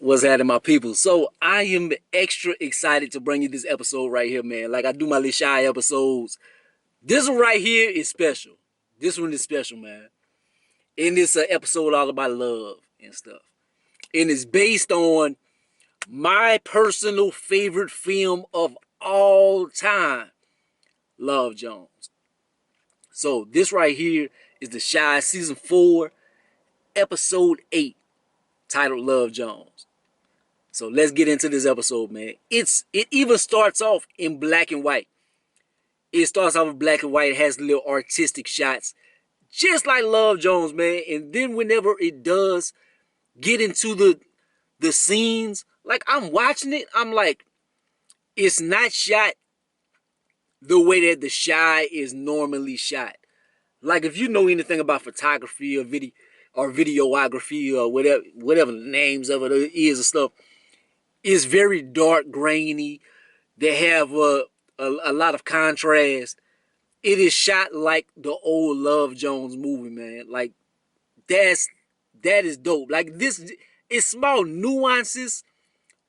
What's happening, my people? So I am extra excited to bring you this episode right here, man. Like I do my little shy episodes. This one right here is special. This one is special, man. And it's an episode all about love and stuff. And it's based on my personal favorite film of all time, Love Jones. So this right here is the Shy Season 4, Episode 8, titled Love Jones. So let's get into this episode, man. It even starts off in black and white. It starts off in black and white. It has little artistic shots, just like Love Jones, man. And then whenever it does get into the scenes, like I'm watching it, I'm like, it's not shot the way that the Shy is normally shot. Like if you know anything about photography or videography or whatever the names of it is and stuff, it's very dark, grainy. They have a lot of contrast. It is shot like the old Love Jones movie, man. Like that is dope. Like this, it's small nuances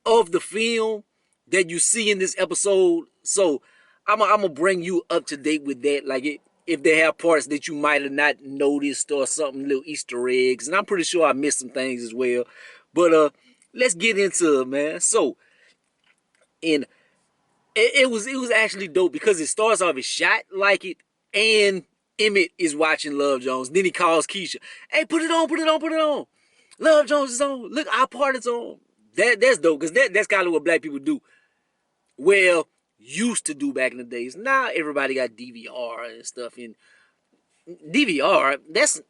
of the film that you see in this episode. So I'm gonna bring you up to date with that. Like if they have parts that you might have not noticed or something, little Easter eggs, and I'm pretty sure I missed some things as well. But let's get into it, man. So and it was actually dope because it starts off, it's shot like it, and Emmett is watching Love Jones. Then he calls Kiesha, "Hey, put it on, put it on, put it on. Love Jones is on. Look, our part is on." That's dope because that's kind of what black people do. Well, used to do back in the days. Now everybody got DVR and stuff. And DVR, that's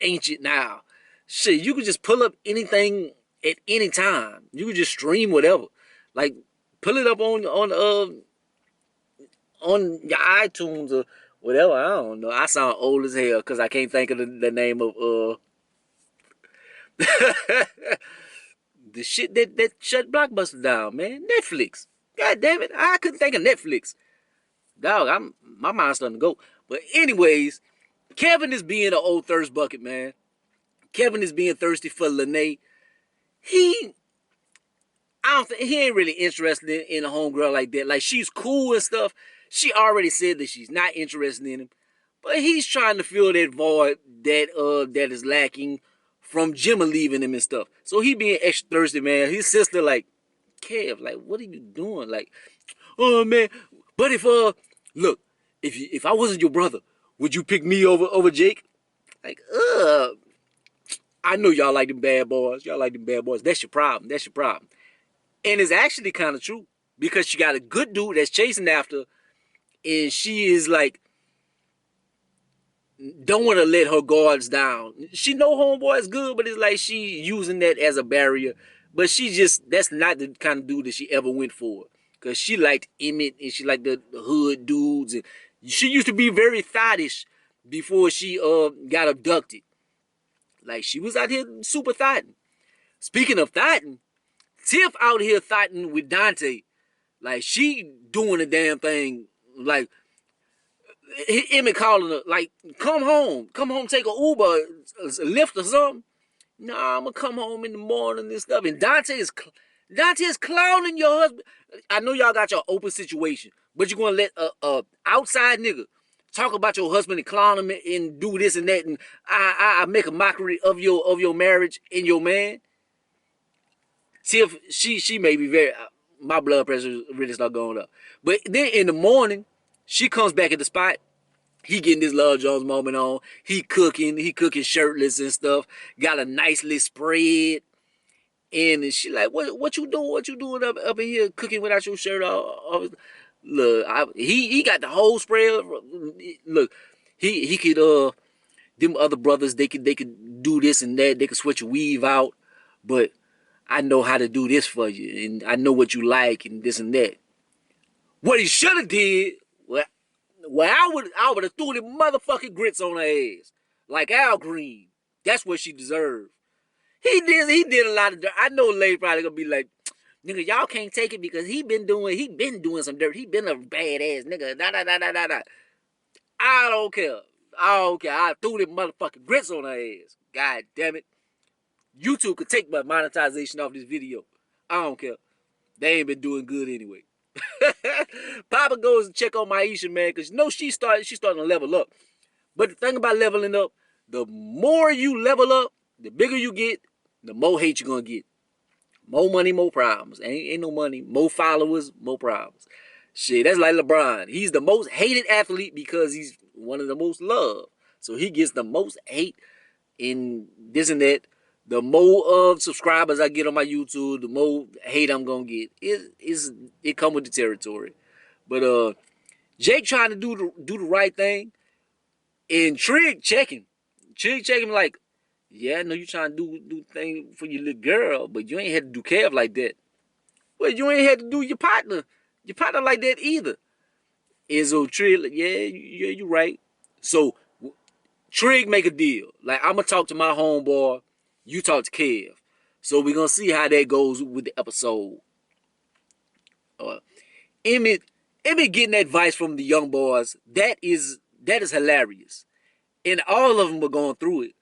ancient now. Shit, you could just pull up anything at any time. You could just stream whatever. Like pull it up on your iTunes or whatever. I don't know. I sound old as hell because I can't think of the name of the shit that shut Blockbuster down, man. Netflix. God damn it. I couldn't think of Netflix. Dog, my mind's starting to go. But anyways, Kevin is being an old thirst bucket, man. Kevin is being thirsty for Lene. I don't think he ain't really interested in a homegirl like that. Like she's cool and stuff. She already said that she's not interested in him. But he's trying to fill that void that is lacking from Gemma leaving him and stuff. So he being extra thirsty, man. His sister like, Kev, like, what are you doing? Like, oh man. But look, if I wasn't your brother, would you pick me over Jake? Like, I know y'all like them bad boys. Y'all like them bad boys. That's your problem. That's your problem. And it's actually kind of true because she got a good dude that's chasing after her, and she is like, don't want to let her guards down. She know homeboy is good, but it's like she using that as a barrier. But that's not the kind of dude that she ever went for. Because she liked Emmett and she liked the hood dudes. And she used to be very thottish before she got abducted. Like she was out here super thotting. Speaking of thotting, Tiff out here thotting with Dante. Like she doing the damn thing. Like Emmett calling her, like, come home, take a Uber, a Lyft or something. Nah, I'm gonna come home in the morning and stuff. And Dante is clowning your husband. I know y'all got your open situation, but you're gonna let a outside nigga talk about your husband and clown him and do this and that, and I make a mockery of your marriage and your man. Tiff, she may be very, my blood pressure really start going up. But then in the morning, she comes back at the spot. He getting this Love Jones moment on. He cooking shirtless and stuff. Got a nice little spread. And she like, what you doing? What you doing up in here cooking without your shirt off? Look, he got the whole spread. Look, he could them other brothers they could do this and that. They could switch your weave out, but I know how to do this for you, and I know what you like and this and that. What he should have did, well, I would have threw the motherfucking grits on her ass. Like Al Green. That's what she deserved. He did a lot of dirt. I know lady probably gonna be like, nigga, y'all can't take it because he been doing some dirt. He been a badass nigga. Da. I don't care. I threw the motherfucking grits on her ass. God damn it. YouTube could take my monetization off this video. I don't care. They ain't been doing good anyway. Papa goes and check on Maisha, man, because you know she's starting to level up. But the thing about leveling up, the more you level up, the bigger you get, the more hate you're gonna get. More money, more problems. Ain't no money. More followers, more problems. Shit, that's like LeBron. He's the most hated athlete because he's one of the most loved. So he gets the most hate in this and that. The more of subscribers I get on my YouTube, the more hate I'm gonna get. It come with the territory. But Jake trying to do the right thing, and Trig checking. Trig checking like, yeah, I know you trying to do the thing for your little girl, but you ain't had to do Kev like that. Well, you ain't had to do your partner like that either. Izzo Trig, like, yeah, you right. So Trig make a deal. Like, I'm gonna talk to my homeboy, you talk to Kev. So we're gonna see how that goes with the episode. Uh, Emmett getting advice from the young boys, that is hilarious. And all of them were going through it.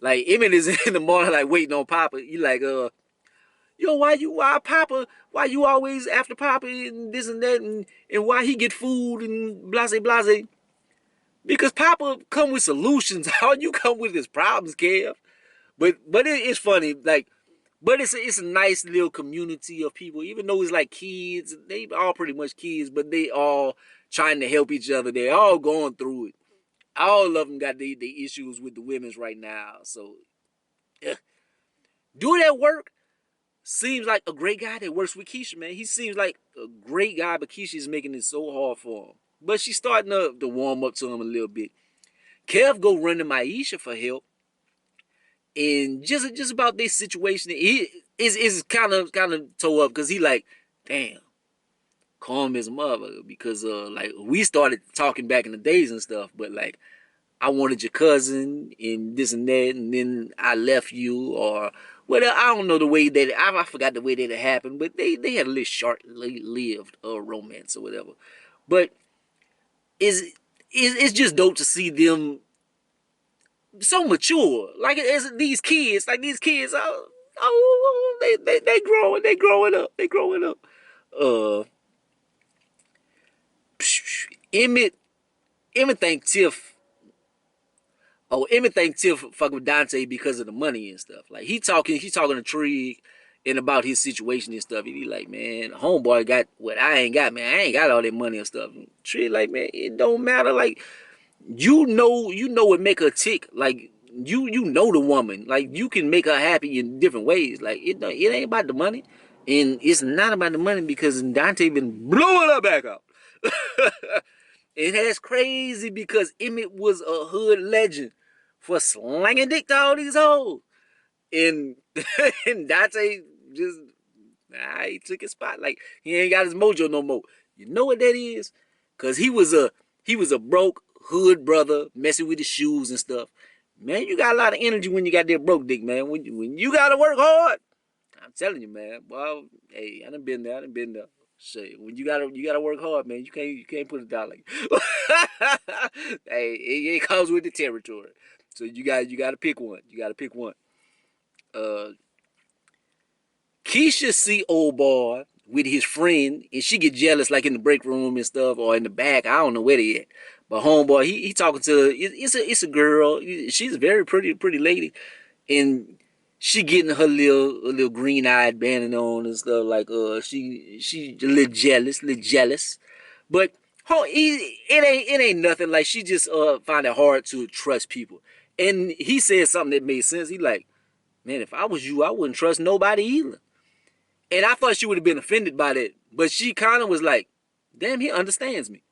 Like, Emmett is in the morning, like, waiting on Papa. He like, yo, why Papa, why you always after Papa and this and that, and why he get food and blase blase. Because Papa come with solutions. All you come with is problems, Kev. But it's funny, like, but it's a nice little community of people. Even though it's like kids, they all pretty much kids, but they all trying to help each other. They're all going through it. All of them got the issues with the women's right now. So, yeah. Do that work. Seems like a great guy that works with Kiesha, man. He seems like a great guy, but Keisha's making it so hard for him. But she's starting to warm up to him a little bit. Kev go run to Maisha for help. And just about this situation, he is kind of toe up because he like, damn, calm as a motherfucker. Because like we started talking back in the days and stuff, but like I wanted your cousin and this and that, and then I left you, or well, I don't know the way that I forgot the way that it happened, but they had a little short-lived romance or whatever. But it's just dope to see them so mature, like as these kids, they growing up. Uh, Emmett think Tiff. Oh, Emmett think Tiff fuck with Dante because of the money and stuff. Like he's talking to Trig and about his situation and stuff. And he like, man, homeboy got what I ain't got, man. I ain't got all that money and stuff. And Trig like, man, it don't matter. Like you know what make her tick. Like you know the woman. Like you can make her happy in different ways. Like it ain't about the money, and it's not about the money because Dante been blowing her back out. And that's crazy because Emmett was a hood legend for slanging dick to all these hoes, and and Dante just he took his spot. Like he ain't got his mojo no more. You know what that is? Cause he was a broke hood brother messing with his shoes and stuff. Man, you got a lot of energy when you got that broke dick, man. When you gotta work hard, I'm telling you, man. Well, hey, I done been there. Shit, when you gotta work hard, man. You can't put it down like. Hey, it comes with the territory. So you gotta pick one. You gotta pick one. Kiesha see old boy with his friend, and she get jealous, like in the break room and stuff, or in the back. I don't know where they at. But homeboy, he talking to it's a girl. She's a very pretty lady, and she getting her little green eyed banding on and stuff. Like she a little jealous. But it ain't nothing. Like she just find it hard to trust people. And he said something that made sense. He like, man, if I was you, I wouldn't trust nobody either. And I thought she would have been offended by that. But she kind of was like, damn, he understands me.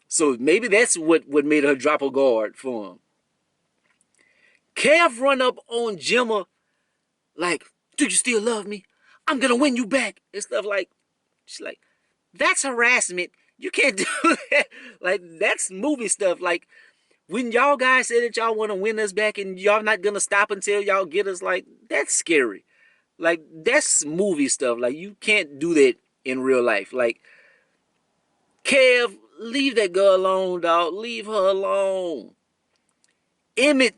So maybe that's what made her drop her guard for him. Kev run up on Gemma like, do you still love me? I'm going to win you back. And stuff like, she's like, that's harassment. You can't do that. Like, that's movie stuff. Like, when y'all guys say that y'all want to win us back and y'all not going to stop until y'all get us, like, that's scary. Like, that's movie stuff. Like, you can't do that in real life. Like, Kev, leave that girl alone, dog. Leave her alone. Emmett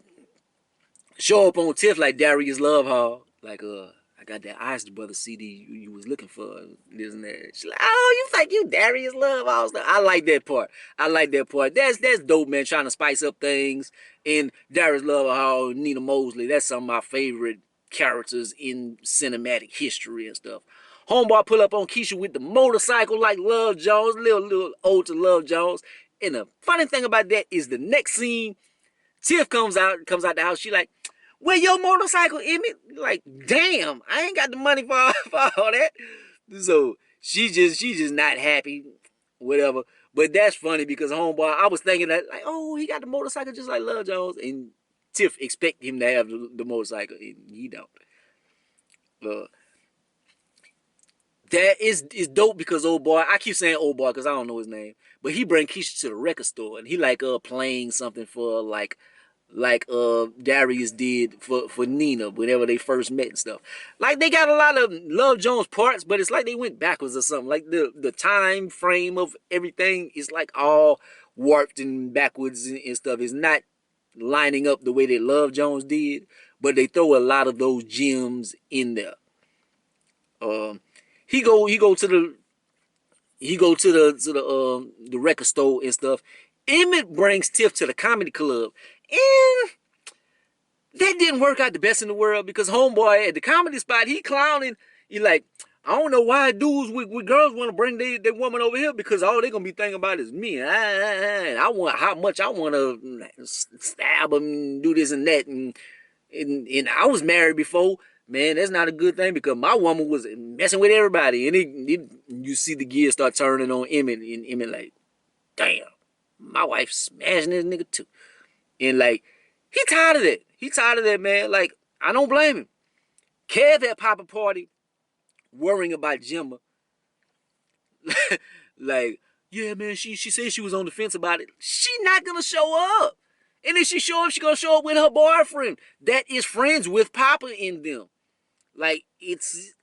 show up on Tiff like Darius Love Hall. Like, I got that Isley Brothers CD you was looking for. This and that. She's like, oh, you think you Darius Love Hall? I like that part. I like that part. That's dope, man. Trying to spice up things. And Darius Love Hall, Nina Mosley. That's some of my favorite characters in cinematic history and stuff. Homeboy pull up on Kiesha with the motorcycle like Love Jones, little ode to Love Jones. And the funny thing about that is the next scene, Tiff comes out the house. She like, where your motorcycle, Emmett? Like, damn, I ain't got the money for all that. So she just not happy, whatever. But that's funny because homeboy, I was thinking that like, oh, he got the motorcycle just like Love Jones, and Tiff expect him to have the motorcycle, and he don't. That is dope because old boy, I keep saying old boy because I don't know his name, but he bring Kiesha to the record store and he like playing something for like Darius did for Nina whenever they first met and stuff. Like they got a lot of Love Jones parts, but it's like they went backwards or something. Like the time frame of everything is like all warped and backwards and stuff. It's not lining up the way that Love Jones did, but they throw a lot of those gems in there. He go to the record store and stuff. Emmett brings Tiff to the comedy club, and that didn't work out the best in the world because homeboy at the comedy spot, he clowning. He like, I don't know why dudes with girls want to bring their woman over here because all they gonna be thinking about is me. I want how much I want to stab them and do this and that, and I was married before. Man, that's not a good thing because my woman was messing with everybody. And you see the gears start turning on Emmett. And Emmett like, damn, my wife smashing this nigga too. And like, he tired of that. He tired of that, man. Like, I don't blame him. Kev at Papa Party worrying about Gemma. Like, yeah, man, she said she was on the fence about it. She not going to show up. And if she show up, she going to show up with her boyfriend that is friends with Papa in them. Like, it's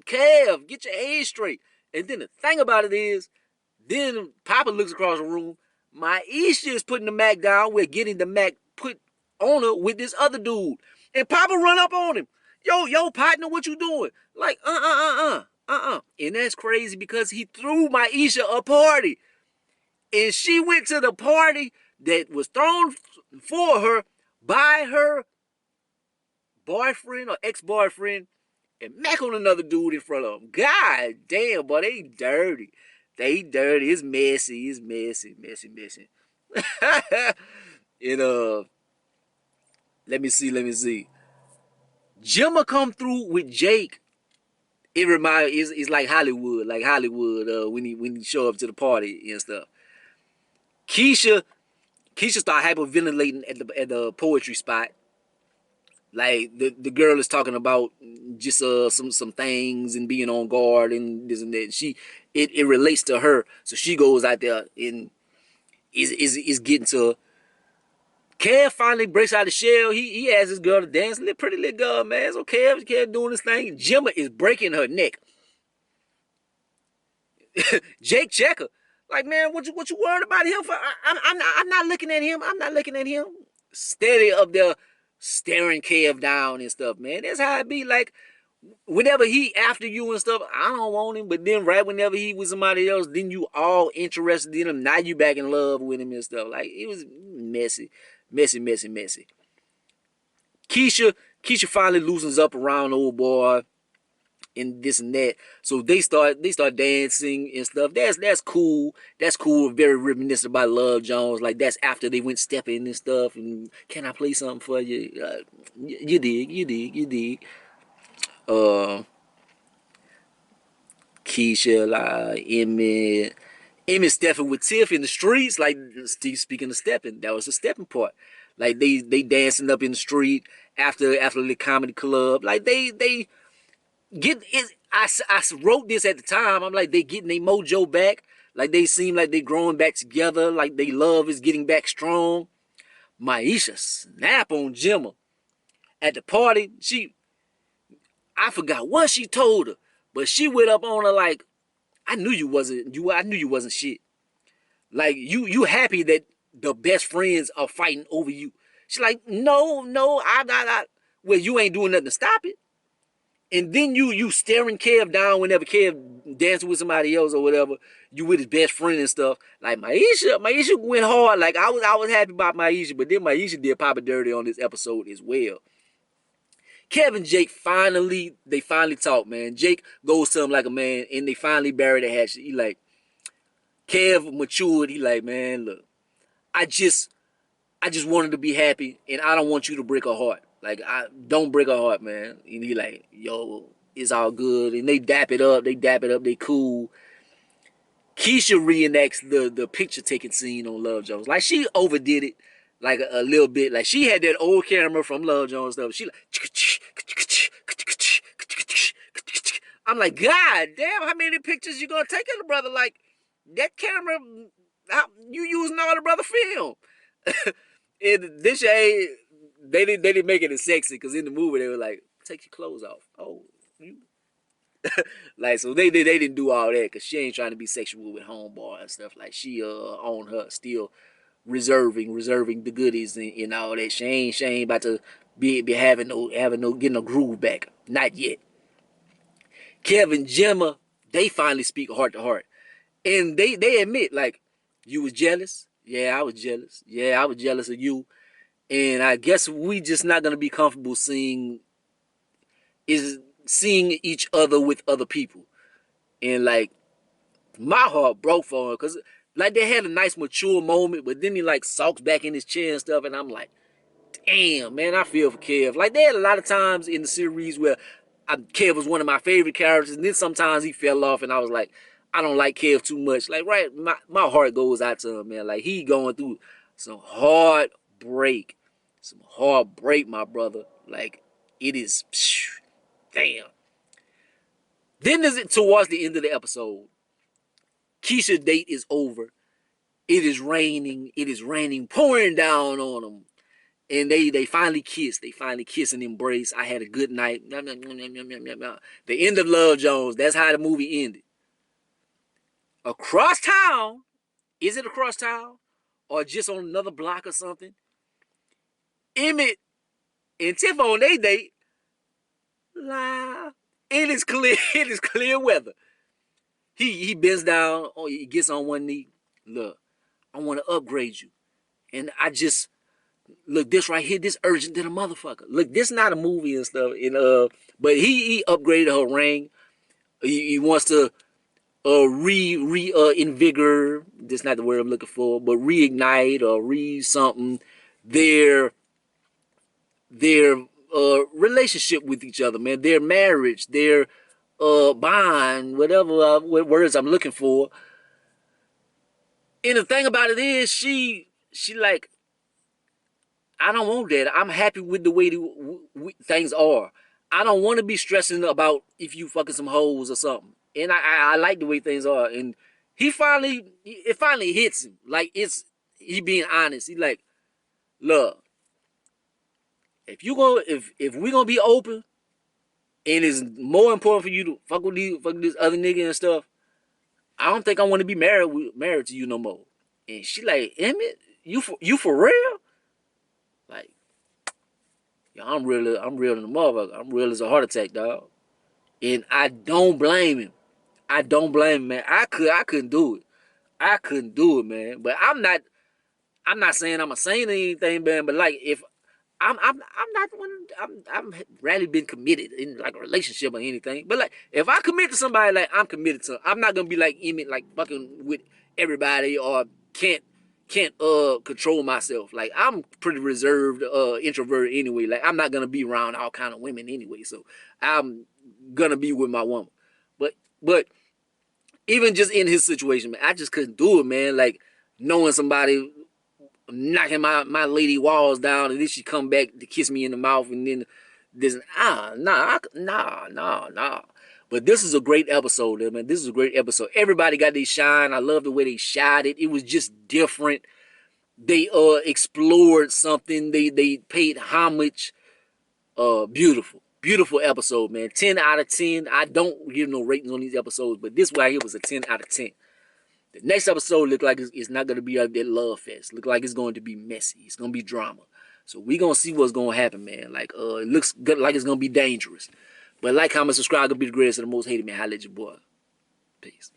Kev, get your head straight. And then the thing about it is, then Papa looks across the room. Maisha is putting the Mac down. We're getting the Mac put on her with this other dude. And Papa run up on him. Yo, partner, what you doing? Like, And that's crazy because he threw Maisha a party. And she went to the party that was thrown for her by her boyfriend or ex-boyfriend and Mac on another dude in front of him. God damn, boy, they dirty. They dirty. It's messy. It's messy. And let me see. Gemma come through with Jake. It it's like Hollywood, when he show up to the party and stuff. Kiesha start hyperventilating at the poetry spot. Like the girl is talking about just some things and being on guard and this and that. It relates to her, so she goes out there and is getting to her. Kev finally breaks out of the shell. He asks this girl to dance. Pretty little girl, man. So Kev doing this thing. Gemma is breaking her neck. Jake Checker, like, man, what you worried about him for? I'm not looking at him. I'm not looking at him. Steady up there. Staring Kev down and stuff, man. That's how it be. Like, whenever he after you and stuff, I don't want him. But then right whenever he was somebody else, then you all interested in him. Now you back in love with him and stuff. Like, it was messy. Kiesha finally loosens up around old boy and this and that. So they start dancing and stuff. That's cool. That's cool. Very reminiscent about Love Jones. Like, that's after they went stepping and stuff. And can I play something for you? You dig. Kiesha, like Emmett stepping with Tiff in the streets. Like, speaking of stepping, that was the stepping part. Like, they dancing up in the street after the comedy club. Like, they get it. I wrote this at the time. I'm like, they getting their mojo back. Like, they seem like they growing back together. Like, they love is getting back strong. Maisha snap on Gemma at the party. I forgot what she told her, but she went up on her like, I knew you wasn't shit. Like, you happy that the best friends are fighting over you. She's like, no, I'm not. Well, you ain't doing nothing to stop it. And then you staring Kev down whenever Kev dancing with somebody else or whatever, you with his best friend and stuff. Like Maisha went hard. Like I was happy about Maisha, but then Maisha did Papa Dirty on this episode as well. Kev and Jake finally talk, man. Jake goes to him like a man, and they finally bury the hatchet. He like, Kev matured. He like, man, look, I just wanted to be happy, and I don't want you to break her heart. Like, I don't break her heart, man. And he like, yo, it's all good. And they dap it up. They cool. Kiesha reenacts the picture taking scene on Love Jones. Like, she overdid it, like a little bit. Like, she had that old camera from Love Jones stuff. She like, I'm like, God damn, how many pictures you gonna take of the brother? Like, that camera, you using all the brother film. And this shade, they didn't make it as sexy, because in the movie they were like, take your clothes off. Oh, you. Like, so they didn't do all that, because she ain't trying to be sexual with homeboy and stuff. Like, she on her still reserving the goodies and all that. She ain't about to be having no getting a groove back. Not yet. Kevin, Gemma, they finally speak heart to heart. And they admit, like, you was jealous? Yeah, I was jealous. Yeah, I was jealous of you. And I guess we just not gonna be comfortable seeing each other with other people. And like, my heart broke for her, because like they had a nice mature moment, but then he like sulks back in his chair and stuff, and I'm like, damn, man, I feel for Kev. Like, they had a lot of times in the series where Kev was one of my favorite characters, and then sometimes he fell off, and I was like, I don't like Kev too much. Like, right, my heart goes out to him, man. Like, he going through some heartbreak. My brother. Like, it is, damn. Then towards the end of the episode, Kiesha's date is over. It is raining, pouring down on them. And they finally kiss. They finally kiss and embrace. I had a good night. The end of Love Jones. That's how the movie ended. Across town, is it across town? Or just on another block or something? Emmett and Tiff on their date. La. It is clear weather. He bends down, or he gets on one knee. Look, I want to upgrade you. And I just, look, this right here, this urgent than a motherfucker. Look, this not a movie and stuff. And but he upgraded her ring. He wants to invigorate. That's not the word I'm looking for, but reignite or something their relationship with each other, man. Their marriage, their bond, whatever words I'm looking for. And the thing about it is, she like, I don't want that. I'm happy with the way things are. I don't want to be stressing about if you fucking some hoes or something. And I like the way things are. And it finally hits him. Like, he being honest. He like, look, if we gonna be open, and it's more important for you to fuck with this other nigga and stuff, I don't think I want to be married to you no more. And she like, Emmett, you for real? Like, yeah, I'm real than a motherfucker. I'm real as a heart attack, dog. And I don't blame him. Man. I couldn't do it. I couldn't do it, man. But I'm not saying I'm a saint or anything, man. But like, if I'm not one. I'm rarely been committed in like a relationship or anything. But like, if I commit to somebody, like, I'm committed to. I'm not gonna be like Emmett, like fucking with everybody, or can't control myself. Like, I'm pretty reserved, introvert anyway. Like, I'm not gonna be around all kind of women anyway. So I'm gonna be with my woman. But even just in his situation, man, I just couldn't do it, man. Like, knowing somebody knocking my lady walls down, and then she come back to kiss me in the mouth, and then this, nah. But this is a great episode, man. This is a great episode. Everybody got their shine. I love the way they shot it. It was just different. They explored something. They paid homage. Beautiful episode, man. 10 out of 10. I don't give no ratings on these episodes, but this right here was a 10 out of 10. The next episode look like it's not going to be that love fest. Look like it's going to be messy. It's going to be drama. So we gonna see what's gonna happen, man. Like, it looks good, like it's gonna be dangerous. But like, comment, subscribe, gonna be the greatest and the most hated, man. Holla at your boy. Peace.